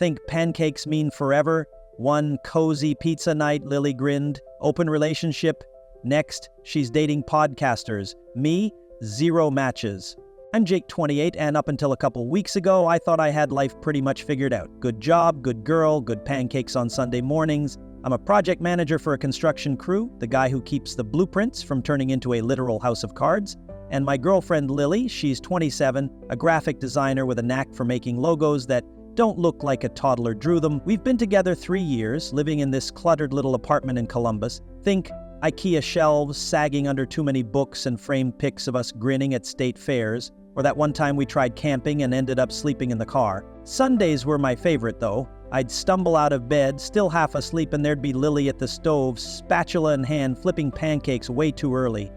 Think pancakes mean forever? One cozy pizza night, Lily grinned. Open relationship? Next, she's dating podcasters. Me? Zero matches. I'm Jake, 28, and up until a couple weeks ago, I thought I had life pretty much figured out. Good job, good girl, good pancakes on Sunday mornings. I'm a project manager for a construction crew, the guy who keeps the blueprints from turning into a literal house of cards. And my girlfriend Lily, she's 27, a graphic designer with a knack for making logos that don't look like a toddler drew them. We've been together 3 years, living in this cluttered little apartment in Columbus. Think IKEA shelves sagging under too many books and framed pics of us grinning at state fairs. Or that one time we tried camping and ended up sleeping in the car. Sundays were my favorite, though. I'd stumble out of bed, still half asleep, and there'd be Lily at the stove, spatula in hand, flipping pancakes way too early.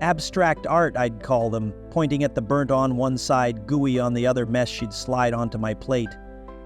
Abstract art, I'd call them, pointing at the burnt on one side, gooey on the other mess she'd slide onto my plate.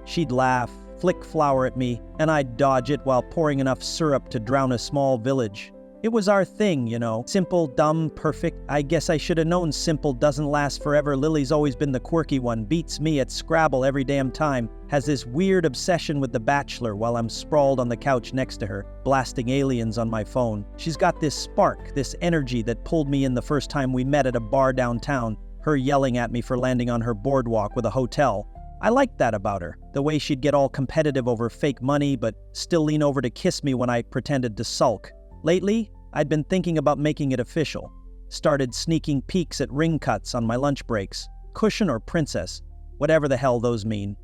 She'd laugh, flick flour at me, and I'd dodge it while pouring enough syrup to drown a small village. It was our thing, you know. Simple, dumb, perfect. I guess I should have known simple doesn't last forever. Lily's always been the quirky one, beats me at Scrabble every damn time, has this weird obsession with The Bachelor while I'm sprawled on the couch next to her, blasting Aliens on my phone. She's got this spark, this energy that pulled me in the first time we met at a bar downtown, her yelling at me for landing on her boardwalk with a hotel. I liked that about her, the way she'd get all competitive over fake money but still lean over to kiss me when I pretended to sulk. Lately, I'd been thinking about making it official. Started sneaking peeks at ring cuts on my lunch breaks. Cushion or princess, whatever the hell those mean.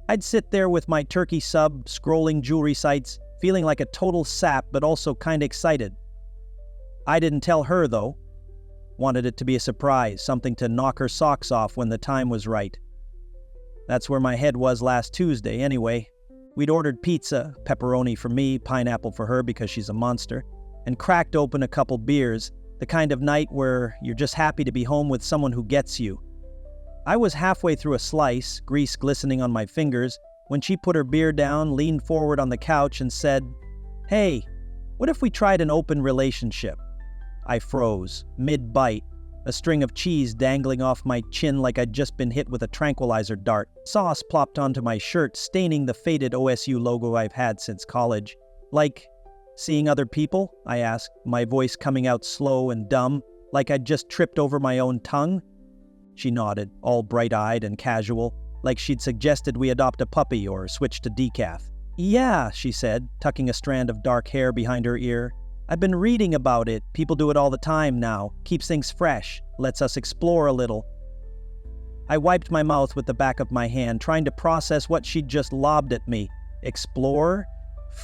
I'd sit there with my turkey sub, scrolling jewelry sites, feeling like a total sap but also kinda excited. I didn't tell her though. Wanted it to be a surprise, something to knock her socks off when the time was right. That's where my head was last Tuesday anyway. We'd ordered pizza, pepperoni for me, pineapple for her because she's a monster, and cracked open a couple beers, the kind of night where you're just happy to be home with someone who gets you. I was halfway through a slice, grease glistening on my fingers, when she put her beer down, leaned forward on the couch and said, "Hey, what if we tried an open relationship?" I froze, mid-bite, a string of cheese dangling off my chin like I'd just been hit with a tranquilizer dart. Sauce plopped onto my shirt, staining the faded OSU logo I've had since college. Like, seeing other people? I asked, my voice coming out slow and dumb, like I'd just tripped over my own tongue. She nodded, all bright-eyed and casual, like she'd suggested we adopt a puppy or switch to decaf. "Yeah," she said, tucking a strand of dark hair behind her ear. "I've been reading about it. People do it all the time now. Keeps things fresh. Lets us explore a little." I wiped my mouth with the back of my hand, trying to process what she'd just lobbed at me. Explore?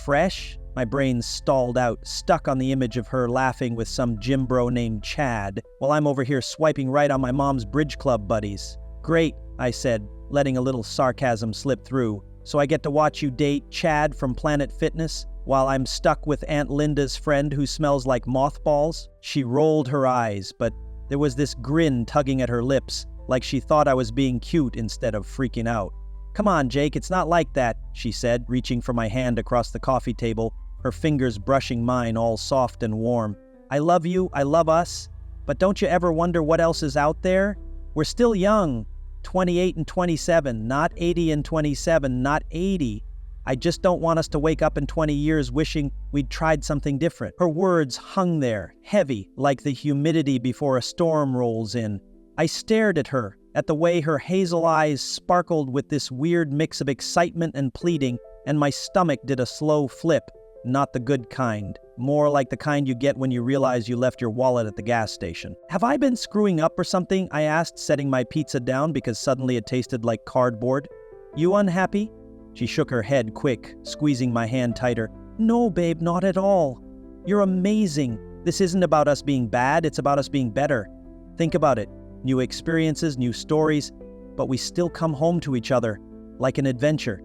Fresh? My brain stalled out, stuck on the image of her laughing with some gym bro named Chad, while I'm over here swiping right on my mom's bridge club buddies. "Great," I said, letting a little sarcasm slip through. "So I get to watch you date Chad from Planet Fitness, while I'm stuck with Aunt Linda's friend who smells like mothballs?" She rolled her eyes, but there was this grin tugging at her lips, like she thought I was being cute instead of freaking out. "Come on, Jake, it's not like that," she said, reaching for my hand across the coffee table, her fingers brushing mine all soft and warm. "I love you, I love us, but don't you ever wonder what else is out there? We're still young, 28 and 27, not 80 and 27, not 80. I just don't want us to wake up in 20 years wishing we'd tried something different." Her words hung there, heavy, like the humidity before a storm rolls in. I stared at her, at the way her hazel eyes sparkled with this weird mix of excitement and pleading, and my stomach did a slow flip. Not the good kind, more like the kind you get when you realize you left your wallet at the gas station. "Have I been screwing up or something?" I asked, setting my pizza down because suddenly it tasted like cardboard. "You unhappy?" She shook her head quick, squeezing my hand tighter. "No, babe, not at all. You're amazing. This isn't about us being bad, it's about us being better. Think about it. New experiences, new stories, but we still come home to each other, like an adventure."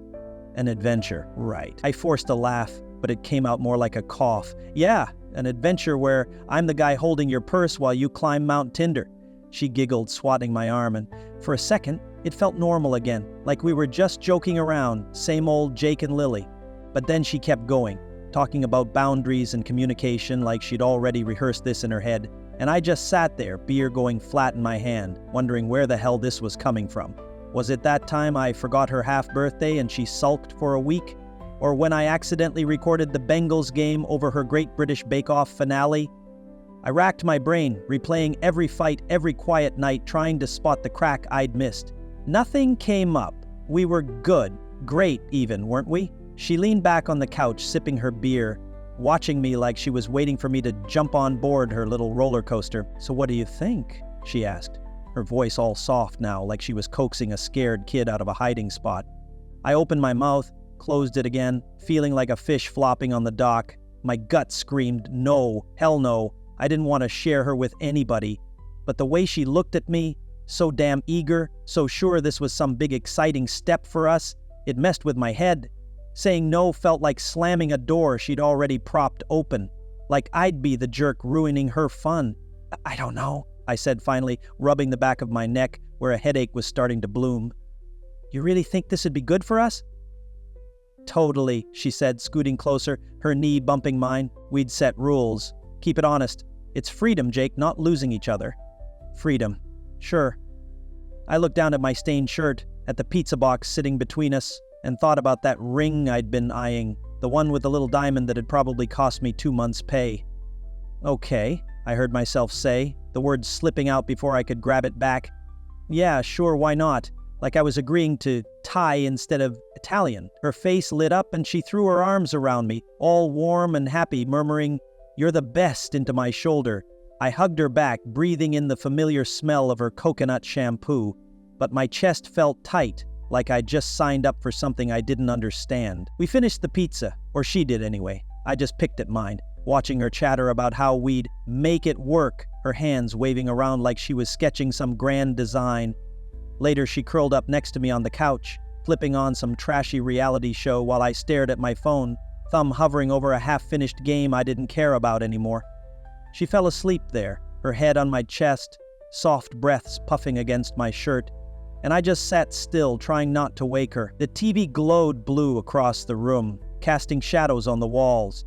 An adventure, right. I forced a laugh, but it came out more like a cough. "Yeah, an adventure where I'm the guy holding your purse while you climb Mount Tinder." She giggled, swatting my arm, and for a second, it felt normal again, like we were just joking around, same old Jake and Lily. But then she kept going, talking about boundaries and communication like she'd already rehearsed this in her head, and I just sat there, beer going flat in my hand, wondering where the hell this was coming from. Was it that time I forgot her half-birthday and she sulked for a week? Or when I accidentally recorded the Bengals game over her Great British Bake Off finale? I racked my brain, replaying every fight every quiet night, trying to spot the crack I'd missed. Nothing came up. We were good, great even, weren't we? She leaned back on the couch, sipping her beer, watching me like she was waiting for me to jump on board her little roller coaster. "So what do you think?" she asked, her voice all soft now, like she was coaxing a scared kid out of a hiding spot. I opened my mouth, closed it again, feeling like a fish flopping on the dock. My gut screamed, no, hell no. I didn't want to share her with anybody. But the way she looked at me, so damn eager, so sure this was some big exciting step for us, it messed with my head. Saying no felt like slamming a door she'd already propped open, like I'd be the jerk ruining her fun. "I don't know," I said finally, rubbing the back of my neck where a headache was starting to bloom. "You really think this would be good for us?" "Totally," she said, scooting closer, her knee bumping mine. "We'd set rules. Keep it honest. It's freedom, Jake, not losing each other." "Freedom. Sure." I looked down at my stained shirt, at the pizza box sitting between us, and thought about that ring I'd been eyeing, the one with the little diamond that had probably cost me 2 months' pay. "Okay," I heard myself say, the words slipping out before I could grab it back. "Yeah, sure, why not?" Like I was agreeing to Thai instead of Italian. Her face lit up and she threw her arms around me, all warm and happy, murmuring, "You're the best," into my shoulder. I hugged her back, breathing in the familiar smell of her coconut shampoo, but my chest felt tight, like I'd just signed up for something I didn't understand. We finished the pizza, or she did anyway. I just picked at mine, watching her chatter about how we'd make it work, her hands waving around like she was sketching some grand design. Later, she curled up next to me on the couch, flipping on some trashy reality show while I stared at my phone, thumb hovering over a half-finished game I didn't care about anymore. She fell asleep there, her head on my chest, soft breaths puffing against my shirt, and I just sat still, trying not to wake her. The TV glowed blue across the room, casting shadows on the walls.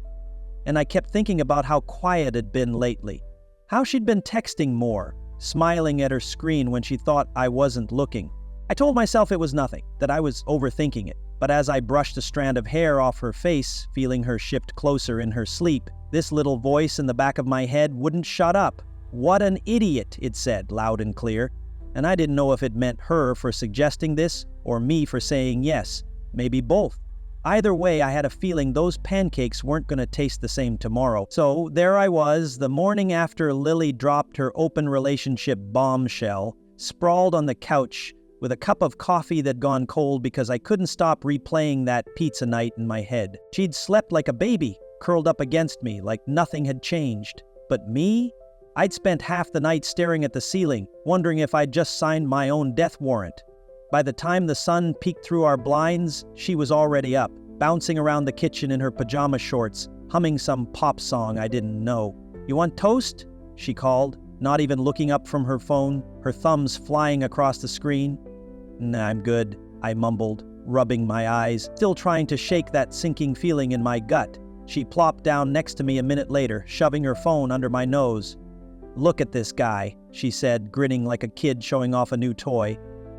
And I kept thinking about how quiet it'd been lately, how she'd been texting more, smiling at her screen when she thought I wasn't looking. I told myself it was nothing, that I was overthinking it. But as I brushed a strand of hair off her face, feeling her shift closer in her sleep, this little voice in the back of my head wouldn't shut up. "What an idiot," it said, loud and clear. And I didn't know if it meant her for suggesting this, or me for saying yes, maybe both. Either way, I had a feeling those pancakes weren't going to taste the same tomorrow. So there I was, the morning after Lily dropped her open relationship bombshell, sprawled on the couch with a cup of coffee that'd gone cold because I couldn't stop replaying that pizza night in my head. She'd slept like a baby, curled up against me like nothing had changed. But me? I'd spent half the night staring at the ceiling, wondering if I'd just signed my own death warrant. By the time the sun peeked through our blinds, she was already up, bouncing around the kitchen in her pajama shorts, humming some pop song I didn't know. "You want toast?" she called, not even looking up from her phone, her thumbs flying across the screen. "Nah, I'm good," I mumbled, rubbing my eyes, still trying to shake that sinking feeling in my gut. She plopped down next to me a minute later, shoving her phone under my nose. "Look at this guy," she said, grinning like a kid showing off a new toy.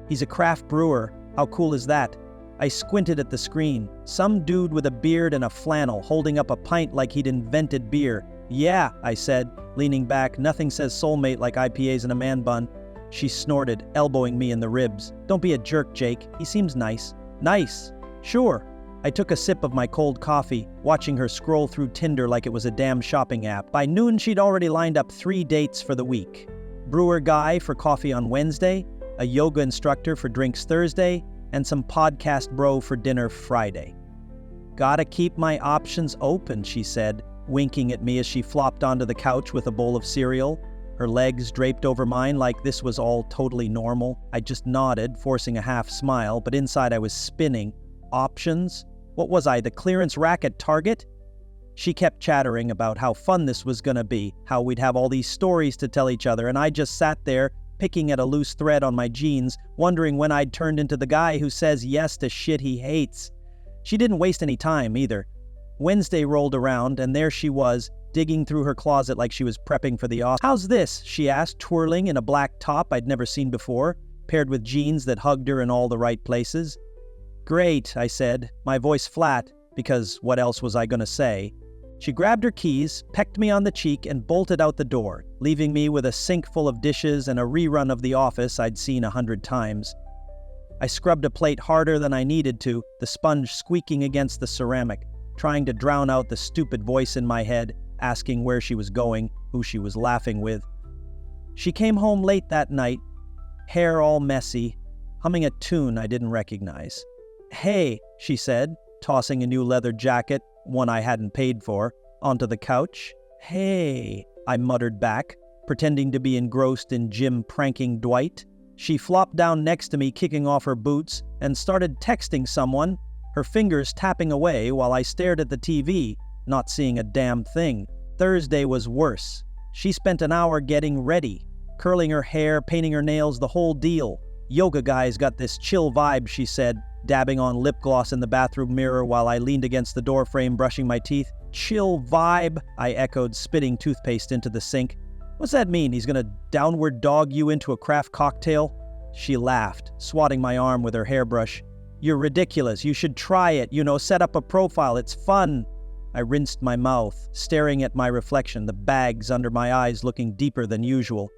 "He's a craft brewer. How cool is that?" I squinted at the screen. Some dude with a beard and a flannel holding up a pint like he'd invented beer. "Yeah," I said, leaning back. "Nothing says soulmate like IPAs in a man bun." She snorted, elbowing me in the ribs. "Don't be a jerk, Jake. He seems nice." "Nice? Sure." I took a sip of my cold coffee, watching her scroll through Tinder like it was a damn shopping app. By noon, she'd already lined up 3 dates for the week. Brewer guy for coffee on Wednesday, a yoga instructor for drinks Thursday, and some podcast bro for dinner Friday. "Gotta keep my options open," she said, winking at me as she flopped onto the couch with a bowl of cereal, her legs draped over mine like this was all totally normal. I just nodded, forcing a half smile, but inside I was spinning. Options? What was I, the clearance rack at Target? She kept chattering about how fun this was gonna be, how we'd have all these stories to tell each other, and I just sat there, picking at a loose thread on my jeans, wondering when I'd turned into the guy who says yes to shit he hates. She didn't waste any time, either. Wednesday rolled around, and there she was, digging through her closet like she was prepping for the office. "How's this?" she asked, twirling in a black top I'd never seen before. paired with jeans that hugged her in all the right places. "Great," I said, my voice flat, because what else was I going to say? She grabbed her keys, pecked me on the cheek, and bolted out the door, leaving me with a sink full of dishes and a rerun of The Office I'd seen 100 times. I scrubbed a plate harder than I needed to, the sponge squeaking against the ceramic, trying to drown out the stupid voice in my head, asking where she was going, who she was laughing with. She came home late that night, hair all messy, humming a tune I didn't recognize. "Hey," she said, tossing a new leather jacket, one I hadn't paid for, onto the couch. "Hey," I muttered back, pretending to be engrossed in Jim pranking Dwight. She flopped down next to me, kicking off her boots, and started texting someone, her fingers tapping away while I stared at the TV, not seeing a damn thing. Thursday was worse. She spent an hour getting ready, curling her hair, painting her nails, the whole deal. "Yoga guys got this chill vibe," she said, dabbing on lip gloss in the bathroom mirror while I leaned against the doorframe brushing my teeth. "Chill vibe," I echoed, spitting toothpaste into the sink. "What's that mean? He's gonna downward dog you into a craft cocktail?" She laughed, swatting my arm with her hairbrush. "You're ridiculous. You should try it. Set up a profile. It's fun." I rinsed my mouth, staring at my reflection, the bags under my eyes looking deeper than usual.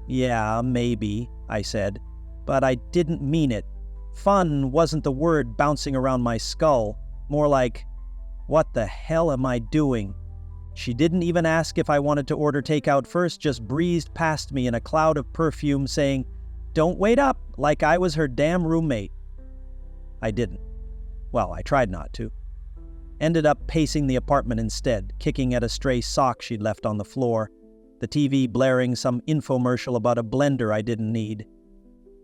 "Yeah, maybe," I said, but I didn't mean it. Fun wasn't the word bouncing around my skull, more like, what the hell am I doing? She didn't even ask if I wanted to order takeout first, just breezed past me in a cloud of perfume saying, "Don't wait up," like I was her damn roommate. I didn't. Well, I tried not to. Ended up pacing the apartment instead, kicking at a stray sock she'd left on the floor, the TV blaring some infomercial about a blender I didn't need.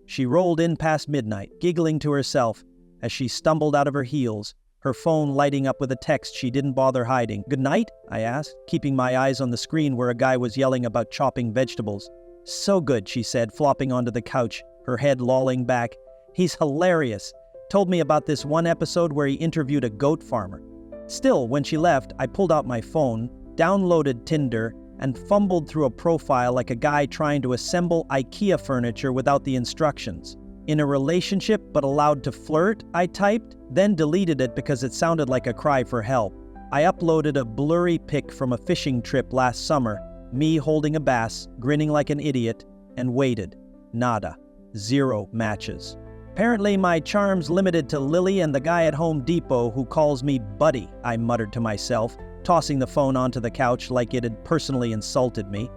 She rolled in past midnight, giggling to herself as she stumbled out of her heels, her phone lighting up with a text she didn't bother hiding. "Good night?" I asked, keeping my eyes on the screen where a guy was yelling about chopping vegetables. "So good," she said, flopping onto the couch, her head lolling back. "He's hilarious. Told me about this one episode where he interviewed a goat farmer." Still, when she left, I pulled out my phone, downloaded Tinder, and fumbled through a profile like a guy trying to assemble IKEA furniture without the instructions. "In a relationship but allowed to flirt," I typed, then deleted it because it sounded like a cry for help. I uploaded a blurry pic from a fishing trip last summer, me holding a bass, grinning like an idiot, and waited. Nada. 0 matches. Apparently my charm's limited to Lily and the guy at Home Depot who calls me buddy, I muttered to myself, tossing the phone onto the couch like it had personally insulted me.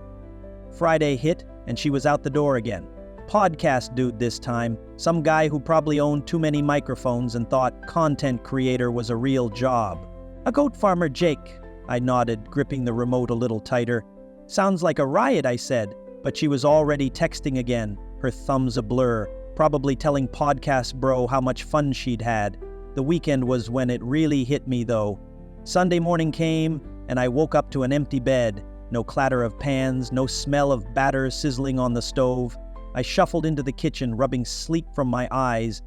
Friday hit, and she was out the door again. Podcast dude this time, some guy who probably owned too many microphones and thought content creator was a real job. "A goat farmer, Jake," I nodded, gripping the remote a little tighter. "Sounds like a riot," I said, but she was already texting again, her thumbs a blur, probably telling podcast bro how much fun she'd had. The weekend was when it really hit me, though. Sunday morning came, and I woke up to an empty bed. No clatter of pans, no smell of batter sizzling on the stove. I shuffled into the kitchen, rubbing sleep from my eyes,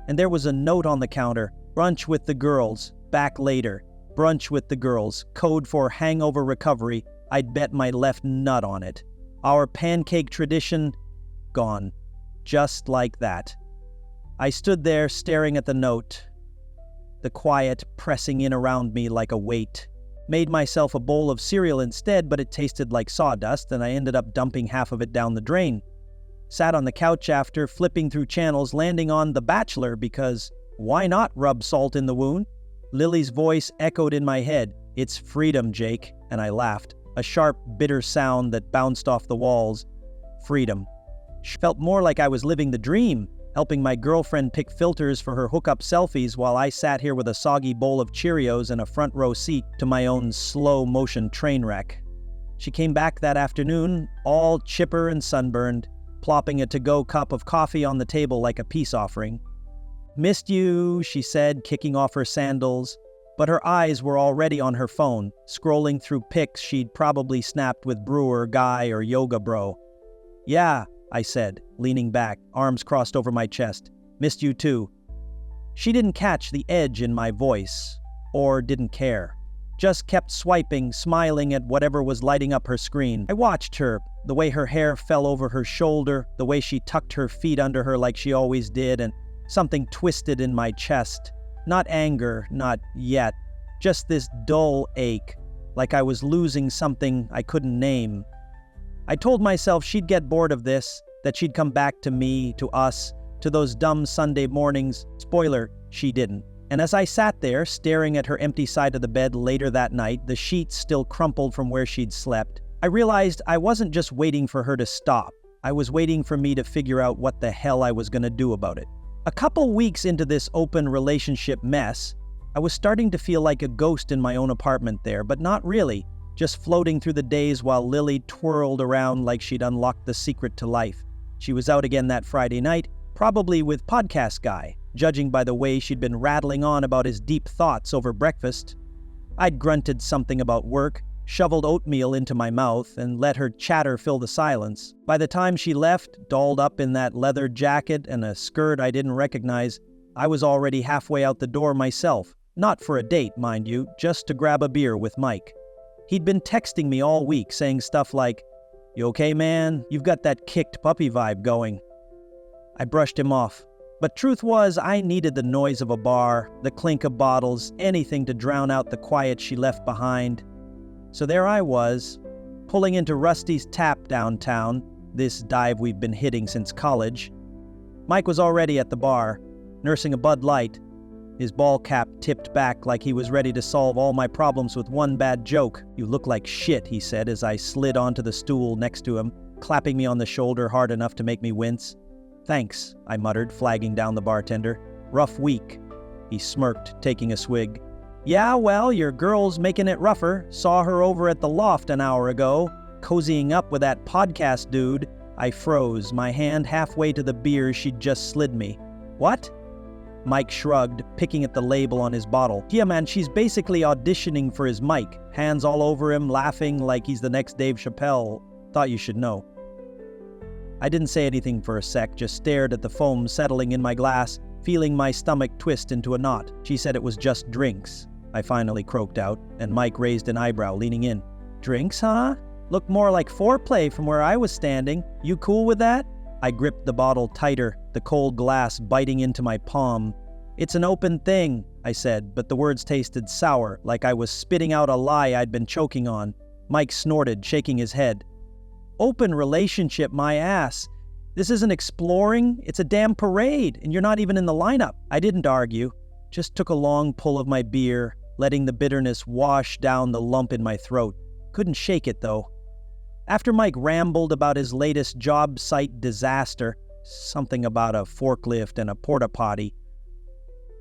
and there was a note on the counter. "Brunch with the girls. Back later. Brunch with the girls. Code for hangover recovery. I'd bet my left nut on it. Our pancake tradition, gone. Just like that." I stood there staring at the note, the quiet pressing in around me like a weight. Made myself a bowl of cereal instead, but it tasted like sawdust, and I ended up dumping half of it down the drain. Sat on the couch after, flipping through channels, landing on The Bachelor because why not rub salt in the wound? Lily's voice echoed in my head. "It's freedom, Jake," and I laughed, a sharp, bitter sound that bounced off the walls. Freedom. Felt more like I was living the dream, helping my girlfriend pick filters for her hookup selfies while I sat here with a soggy bowl of Cheerios and a front row seat to my own slow-motion train wreck. She came back that afternoon, all chipper and sunburned, plopping a to-go cup of coffee on the table like a peace offering. "Missed you," she said, kicking off her sandals, but her eyes were already on her phone, scrolling through pics she'd probably snapped with Brewer, Guy, or Yoga Bro. "Yeah," I said, leaning back, arms crossed over my chest. "Missed you too." She didn't catch the edge in my voice, or didn't care. just kept swiping, smiling at whatever was lighting up her screen. I watched her, the way her hair fell over her shoulder, the way she tucked her feet under her like she always did, and something twisted in my chest. Not anger, not yet. Just this dull ache, like I was losing something I couldn't name. I told myself she'd get bored of this, that she'd come back to me, to us, to those dumb Sunday mornings. Spoiler, she didn't. And as I sat there, staring at her empty side of the bed later that night, the sheets still crumpled from where she'd slept, I realized I wasn't just waiting for her to stop. I was waiting for me to figure out what the hell I was going to do about it. A couple weeks into this open relationship mess, I was starting to feel like a ghost in my own apartment there, but not really, just floating through the days while Lily twirled around like she'd unlocked the secret to life. She was out again that Friday night, probably with Podcast Guy, judging by the way she'd been rattling on about his deep thoughts over breakfast. I'd grunted something about work, shoveled oatmeal into my mouth, and let her chatter fill the silence. By the time she left, dolled up in that leather jacket and a skirt I didn't recognize, I was already halfway out the door myself. Not for a date, mind you, just to grab a beer with Mike. He'd been texting me all week saying stuff like, "You okay, man? You've got that kicked puppy vibe going." I brushed him off. But truth was, I needed the noise of a bar, the clink of bottles, anything to drown out the quiet she left behind. So there I was, pulling into Rusty's Tap downtown, this dive we've been hitting since college. Mike was already at the bar, nursing a Bud Light, his ball cap tipped back like he was ready to solve all my problems with one bad joke. "You look like shit," he said as I slid onto the stool next to him, clapping me on the shoulder hard enough to make me wince. "Thanks," I muttered, flagging down the bartender. "Rough week." He smirked, taking a swig. "Yeah, well, your girl's making it rougher. Saw her over at the loft an hour ago, cozying up with that podcast dude." I froze, my hand halfway to the beer she'd just slid me. "What?" Mike shrugged, picking at the label on his bottle. "Yeah, man, she's basically auditioning for his mic. Hands all over him, laughing like he's the next Dave Chappelle. Thought you should know." I didn't say anything for a sec, just stared at the foam settling in my glass, feeling my stomach twist into a knot. "She said it was just drinks," I finally croaked out, and Mike raised an eyebrow, leaning in. "Drinks, huh? Looked more like foreplay from where I was standing. You cool with that?" I gripped the bottle tighter, the cold glass biting into my palm. "It's an open thing," I said, but the words tasted sour, like I was spitting out a lie I'd been choking on. Mike snorted, shaking his head. "Open relationship, my ass. This isn't exploring, it's a damn parade, and you're not even in the lineup." I didn't argue, just took a long pull of my beer, letting the bitterness wash down the lump in my throat. Couldn't shake it, though. After Mike rambled about his latest job site disaster, something about a forklift and a porta potty,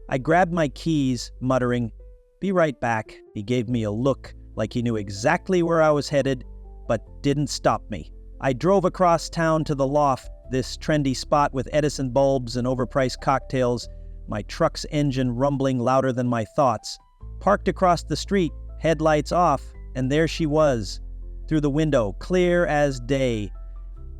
I grabbed my keys, muttering, "Be right back." He gave me a look like he knew exactly where I was headed, but didn't stop me. I drove across town to the loft, this trendy spot with Edison bulbs and overpriced cocktails, my truck's engine rumbling louder than my thoughts. Parked across the street, headlights off, and there she was, through the window, clear as day.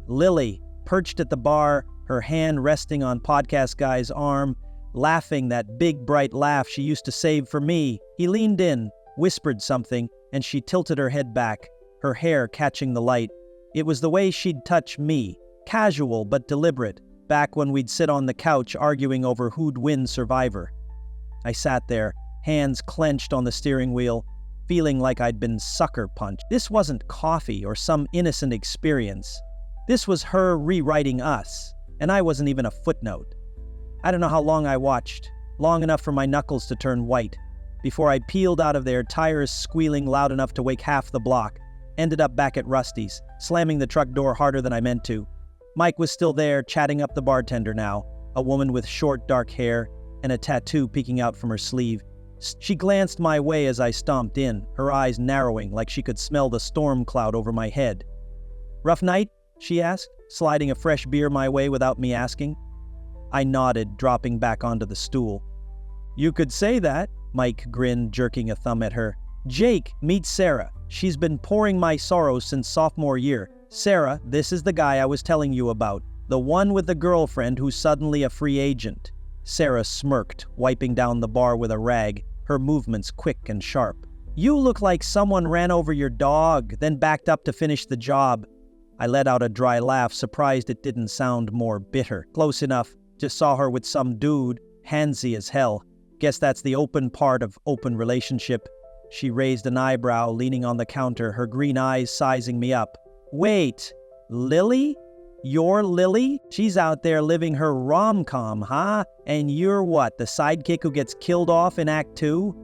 Lily, perched at the bar, her hand resting on Podcast Guy's arm, laughing that big bright laugh she used to save for me. He leaned in, whispered something, and she tilted her head back, her hair catching the light. It was the way she'd touch me, casual but deliberate, back when we'd sit on the couch arguing over who'd win Survivor. I sat there, hands clenched on the steering wheel, feeling like I'd been sucker punched. This wasn't coffee or some innocent experience. This was her rewriting us, and I wasn't even a footnote. I don't know how long I watched, long enough for my knuckles to turn white, before I peeled out of there, tires squealing loud enough to wake half the block. Ended up back at Rusty's, slamming the truck door harder than I meant to. Mike was still there, chatting up the bartender now, a woman with short dark hair and a tattoo peeking out from her sleeve. She glanced my way as I stomped in, her eyes narrowing like she could smell the storm cloud over my head. "Rough night?" she asked, sliding a fresh beer my way without me asking. I nodded, dropping back onto the stool. "You could say that," Mike grinned, jerking a thumb at her. "Jake, meet Sarah. She's been pouring my sorrows since sophomore year. Sarah, this is the guy I was telling you about, the one with the girlfriend who's suddenly a free agent." Sarah smirked, wiping down the bar with a rag, her movements quick and sharp. You look like someone ran over your dog, then backed up to finish the job. I let out a dry laugh, surprised it didn't sound more bitter. Close enough. Just saw her with some dude, handsy as hell. Guess that's the open part of open relationship. She raised an eyebrow, leaning on the counter, her green eyes sizing me up. Wait, Lily? You're Lily? She's out there living her rom-com, huh? And you're what, the sidekick who gets killed off in Act 2?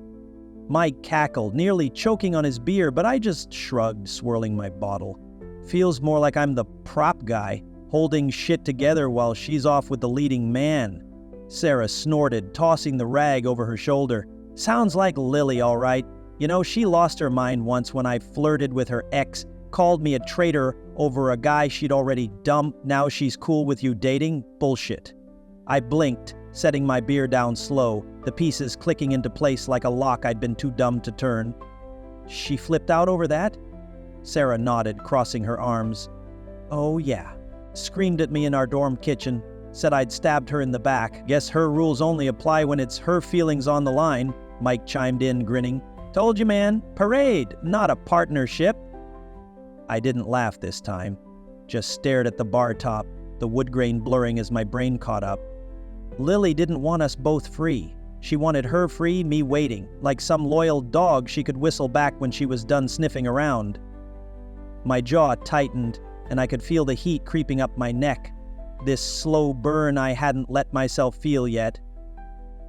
Mike cackled, nearly choking on his beer, but I just shrugged, swirling my bottle. Feels more like I'm the prop guy, holding shit together while she's off with the leading man. Sarah snorted, tossing the rag over her shoulder. Sounds like Lily, all right. You know, she lost her mind once when I flirted with her ex, called me a traitor over a guy she'd already dumped. Now she's cool with you dating? Bullshit. I blinked, setting my beer down slow, the pieces clicking into place like a lock I'd been too dumb to turn. She flipped out over that? Sarah nodded, crossing her arms. Oh yeah. Screamed at me in our dorm kitchen. Said I'd stabbed her in the back. Guess her rules only apply when it's her feelings on the line. Mike chimed in, grinning. Told you, man. Parade, not a partnership. I didn't laugh this time. Just stared at the bar top, the wood grain blurring as my brain caught up. Lily didn't want us both free. She wanted her free, me waiting, like some loyal dog she could whistle back when she was done sniffing around. My jaw tightened, and I could feel the heat creeping up my neck. This slow burn I hadn't let myself feel yet.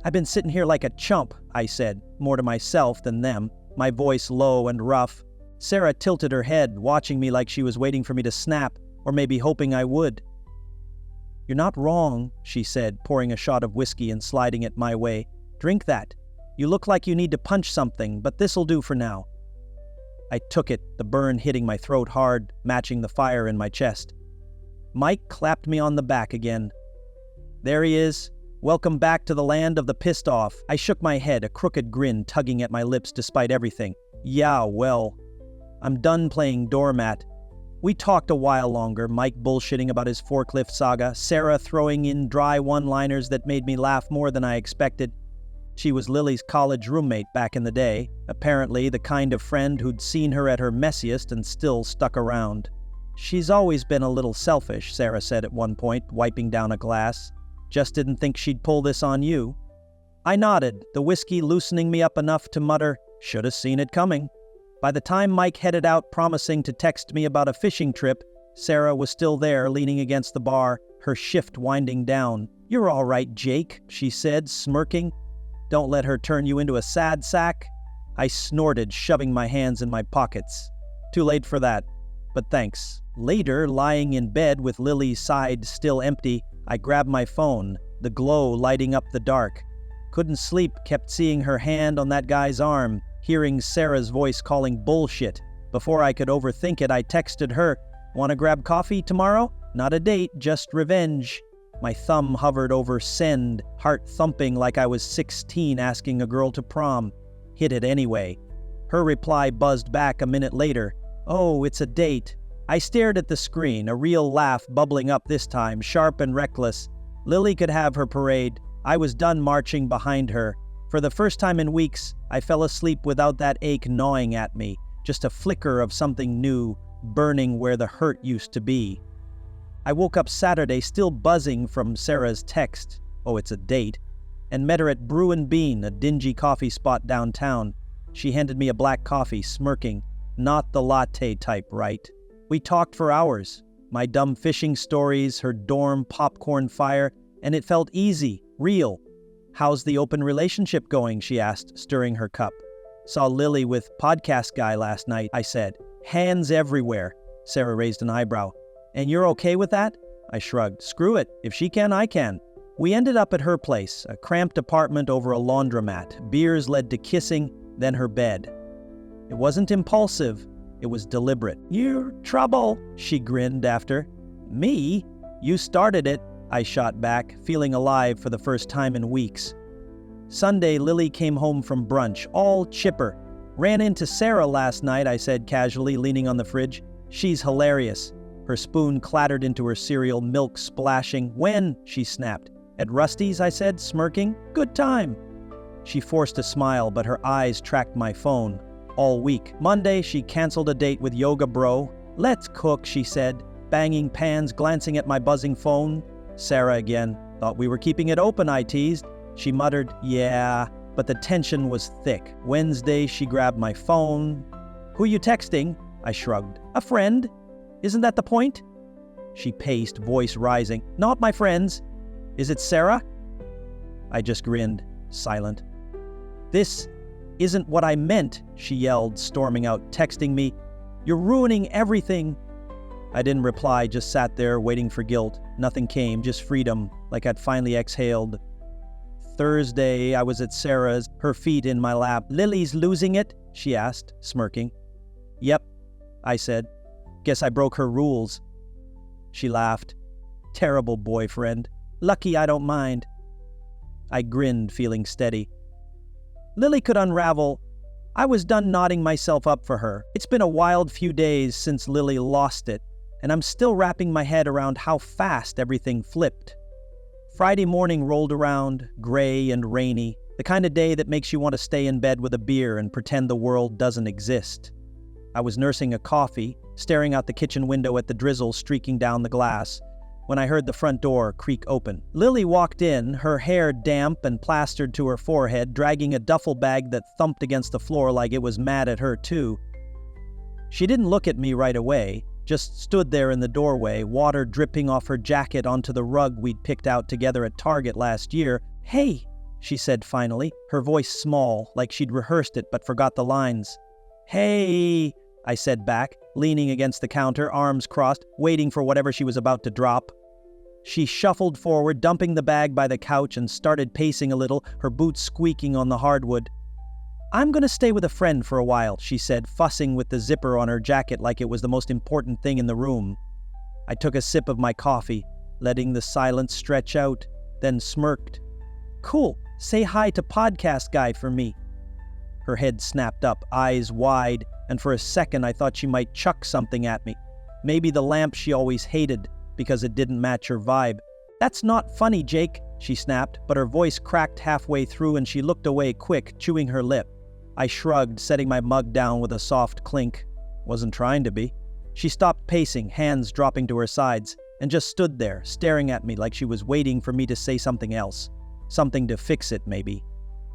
I've been sitting here like a chump, I said, more to myself than them, my voice low and rough. Sarah tilted her head, watching me like she was waiting for me to snap, or maybe hoping I would. You're not wrong, she said, pouring a shot of whiskey and sliding it my way. Drink that. You look like you need to punch something, but this'll do for now. I took it, the burn hitting my throat hard, matching the fire in my chest. Mike clapped me on the back again. There he is. Welcome back to the land of the pissed off. I shook my head, a crooked grin tugging at my lips despite everything. Yeah, well, I'm done playing doormat. We talked a while longer, Mike bullshitting about his forklift saga, Sarah throwing in dry one-liners that made me laugh more than I expected. She was Lily's college roommate back in the day, apparently the kind of friend who'd seen her at her messiest and still stuck around. She's always been a little selfish, Sarah said at one point, wiping down a glass. Just didn't think she'd pull this on you. I nodded, the whiskey loosening me up enough to mutter, should have seen it coming. By the time Mike headed out promising to text me about a fishing trip, Sarah was still there, leaning against the bar, her shift winding down. You're all right, Jake, she said, smirking. Don't let her turn you into a sad sack. I snorted, shoving my hands in my pockets. Too late for that, but thanks. Later, lying in bed with Lily's side still empty, I grabbed my phone, the glow lighting up the dark. Couldn't sleep, kept seeing her hand on that guy's arm, hearing Sarah's voice calling bullshit. Before I could overthink it, I texted her, "Want to grab coffee tomorrow? Not a date, just revenge." My thumb hovered over send, heart thumping like I was 16 asking a girl to prom. Hit it anyway. Her reply buzzed back a minute later. "Oh, it's a date." I stared at the screen, a real laugh bubbling up this time, sharp and reckless. Lily could have her parade. I was done marching behind her. For the first time in weeks, I fell asleep without that ache gnawing at me, just a flicker of something new, burning where the hurt used to be. I woke up Saturday still buzzing from Sarah's text, "Oh, it's a date," and met her at Brew and Bean, a dingy coffee spot downtown. She handed me a black coffee, smirking. Not the latte type, right? We talked for hours. My dumb fishing stories, her dorm popcorn fire, and it felt easy, real. "How's the open relationship going?" she asked, stirring her cup. "Saw Lily with podcast guy last night," I said. "Hands everywhere." Sarah raised an eyebrow. "And you're okay with that?" I shrugged. "Screw it. If she can, I can." We ended up at her place, a cramped apartment over a laundromat. Beers led to kissing, then her bed. It wasn't impulsive. It was deliberate. "You're trouble," she grinned after. "Me? You started it," I shot back, feeling alive for the first time in weeks. Sunday, Lily came home from brunch, all chipper. "Ran into Sarah last night," I said casually, leaning on the fridge. "She's hilarious." Her spoon clattered into her cereal, milk splashing. "When?" she snapped. "At Rusty's," I said, smirking. "Good time." She forced a smile, but her eyes tracked my phone. all week. Monday, she canceled a date with Yoga Bro. "Let's cook," she said, banging pans, glancing at my buzzing phone. "Sarah again. Thought we were keeping it open," I teased. She muttered, "Yeah," but the tension was thick. Wednesday, she grabbed my phone. "Who you texting?" I shrugged. "A friend. Isn't that the point?" She paced, voice rising. "Not my friends. Is it Sarah?" I just grinned, silent. "This isn't what I meant," she yelled, storming out, texting me. "You're ruining everything." I didn't reply, just sat there waiting for guilt. Nothing came, just freedom, like I'd finally exhaled. Thursday, I was at Sarah's, her feet in my lap. "Lily's losing it?" she asked, smirking. "Yep," I said. "Guess I broke her rules." She laughed. "Terrible boyfriend. Lucky I don't mind." I grinned, feeling steady. Lily could unravel. I was done knotting myself up for her. It's been a wild few days since Lily lost it, and I'm still wrapping my head around how fast everything flipped. Friday morning rolled around, gray and rainy, the kind of day that makes you want to stay in bed with a beer and pretend the world doesn't exist. I was nursing a coffee, staring out the kitchen window at the drizzle streaking down the glass, when I heard the front door creak open. Lily walked in, her hair damp and plastered to her forehead, dragging a duffel bag that thumped against the floor like it was mad at her too. She didn't look at me right away, just stood there in the doorway, water dripping off her jacket onto the rug we'd picked out together at Target last year. "Hey," she said finally, her voice small, like she'd rehearsed it but forgot the lines. "Hey," I said back, leaning against the counter, arms crossed, waiting for whatever she was about to drop. She shuffled forward, dumping the bag by the couch, and started pacing a little, her boots squeaking on the hardwood. "I'm going to stay with a friend for a while," she said, fussing with the zipper on her jacket like it was the most important thing in the room. I took a sip of my coffee, letting the silence stretch out, then smirked. "Cool, say hi to podcast guy for me." Her head snapped up, eyes wide, and for a second I thought she might chuck something at me. Maybe the lamp she always hated, because it didn't match her vibe. "That's not funny, Jake," she snapped, but her voice cracked halfway through and she looked away quick, chewing her lip. I shrugged, setting my mug down with a soft clink. Wasn't trying to be. She stopped pacing, hands dropping to her sides, and just stood there, staring at me like she was waiting for me to say something else. Something to fix it, maybe.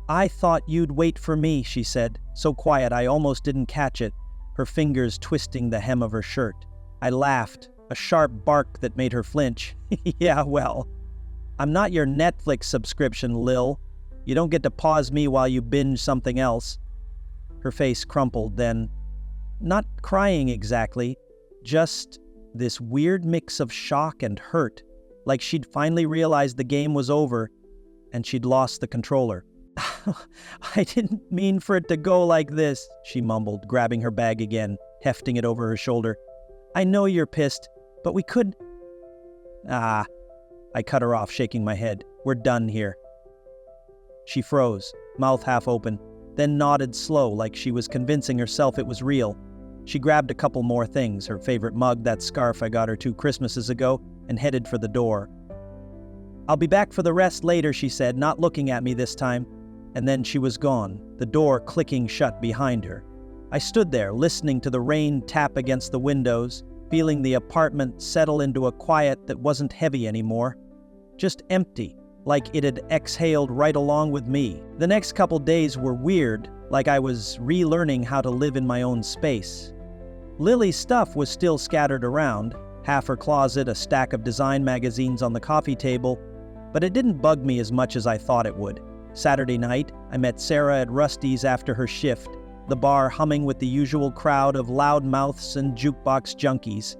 "I thought you'd wait for me," she said, so quiet I almost didn't catch it, her fingers twisting the hem of her shirt. I laughed, a sharp bark that made her flinch. "Yeah, well, I'm not your Netflix subscription, Lil. You don't get to pause me while you binge something else." Her face crumpled then. Not crying exactly, just this weird mix of shock and hurt, like she'd finally realized the game was over and she'd lost the controller. "I didn't mean for it to go like this," she mumbled, grabbing her bag again, hefting it over her shoulder. "I know you're pissed, but we could—" "Ah," I cut her off, shaking my head. "We're done here." She froze, mouth half open, then nodded slow, like she was convincing herself it was real. She grabbed a couple more things, her favorite mug, that scarf I got her 2 Christmases ago, and headed for the door. "I'll be back for the rest later," she said, not looking at me this time. And then she was gone, the door clicking shut behind her. I stood there, listening to the rain tap against the windows, feeling the apartment settle into a quiet that wasn't heavy anymore. Just empty, like it had exhaled right along with me. The next couple days were weird, like I was relearning how to live in my own space. Lily's stuff was still scattered around, half her closet, a stack of design magazines on the coffee table, but it didn't bug me as much as I thought it would. Saturday night, I met Sarah at Rusty's after her shift, the bar humming with the usual crowd of loudmouths and jukebox junkies.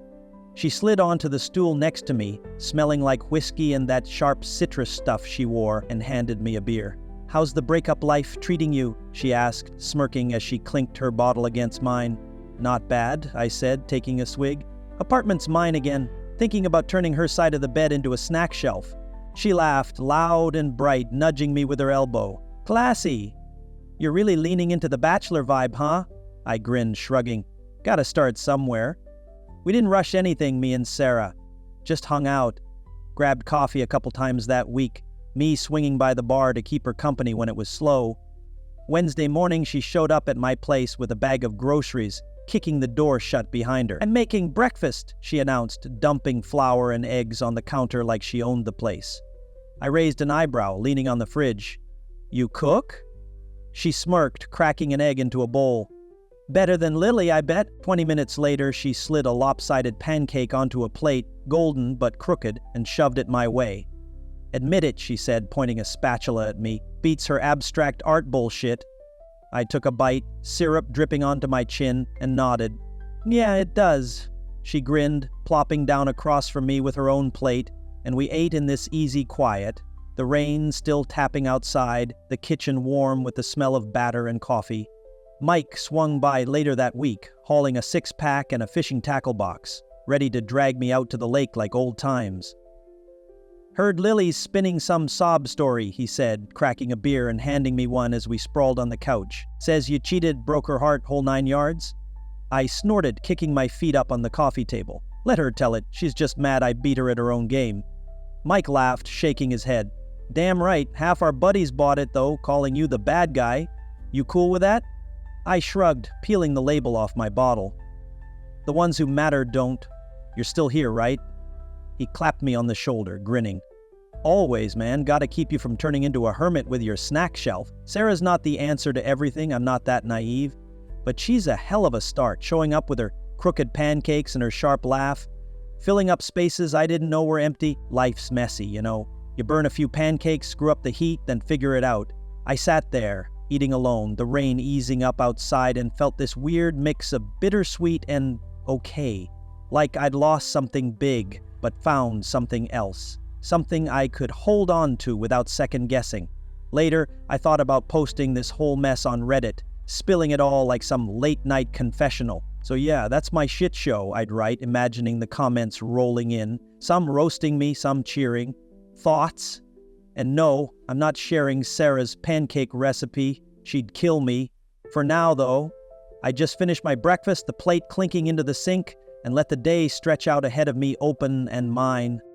She slid onto the stool next to me, smelling like whiskey and that sharp citrus stuff she wore, and handed me a beer. "How's the breakup life treating you?" she asked, smirking as she clinked her bottle against mine. "Not bad," I said, taking a swig. "Apartment's mine again, thinking about turning her side of the bed into a snack shelf." She laughed, loud and bright, nudging me with her elbow. "Classy. You're really leaning into the bachelor vibe, huh?" I grinned, shrugging. "Gotta start somewhere." We didn't rush anything, me and Sarah. Just hung out. Grabbed coffee a couple times that week, me swinging by the bar to keep her company when it was slow. Wednesday morning, she showed up at my place with a bag of groceries, kicking the door shut behind her. "I'm making breakfast," she announced, dumping flour and eggs on the counter like she owned the place. I raised an eyebrow, leaning on the fridge. "You cook?" She smirked, cracking an egg into a bowl. "Better than Lily, I bet." 20 minutes later, she slid a lopsided pancake onto a plate, golden but crooked, and shoved it my way. "Admit it," she said, pointing a spatula at me. "Beats her abstract art bullshit." I took a bite, syrup dripping onto my chin, and nodded. "Yeah, it does." She grinned, plopping down across from me with her own plate, and we ate in this easy quiet, the rain still tapping outside, the kitchen warm with the smell of batter and coffee. Mike swung by later that week, hauling a 6-pack and a fishing tackle box, ready to drag me out to the lake like old times. "Heard Lily's spinning some sob story," he said, cracking a beer and handing me one as we sprawled on the couch. "Says you cheated, broke her heart, whole 9 yards?" I snorted, kicking my feet up on the coffee table. "Let her tell it. She's just mad I beat her at her own game." Mike laughed, shaking his head. "Damn right. Half our buddies bought it, though, calling you the bad guy. You cool with that?" I shrugged, peeling the label off my bottle. "The ones who matter don't. You're still here, right?" He clapped me on the shoulder, grinning. "Always, man. Gotta keep you from turning into a hermit with your snack shelf. Sarah's not the answer to everything, I'm not that naive. But she's a hell of a start, showing up with her crooked pancakes and her sharp laugh. Filling up spaces I didn't know were empty. Life's messy, you know. You burn a few pancakes, screw up the heat, then figure it out." I sat there, eating alone, the rain easing up outside, and felt this weird mix of bittersweet and okay. Like I'd lost something big, but found something else. Something I could hold on to without second-guessing. Later, I thought about posting this whole mess on Reddit, spilling it all like some late-night confessional. So yeah, that's my shit show, I'd write, imagining the comments rolling in, some roasting me, some cheering. Thoughts? And no, I'm not sharing Sarah's pancake recipe. She'd kill me. For now, though, I just finished my breakfast, the plate clinking into the sink, and let the day stretch out ahead of me open and mine.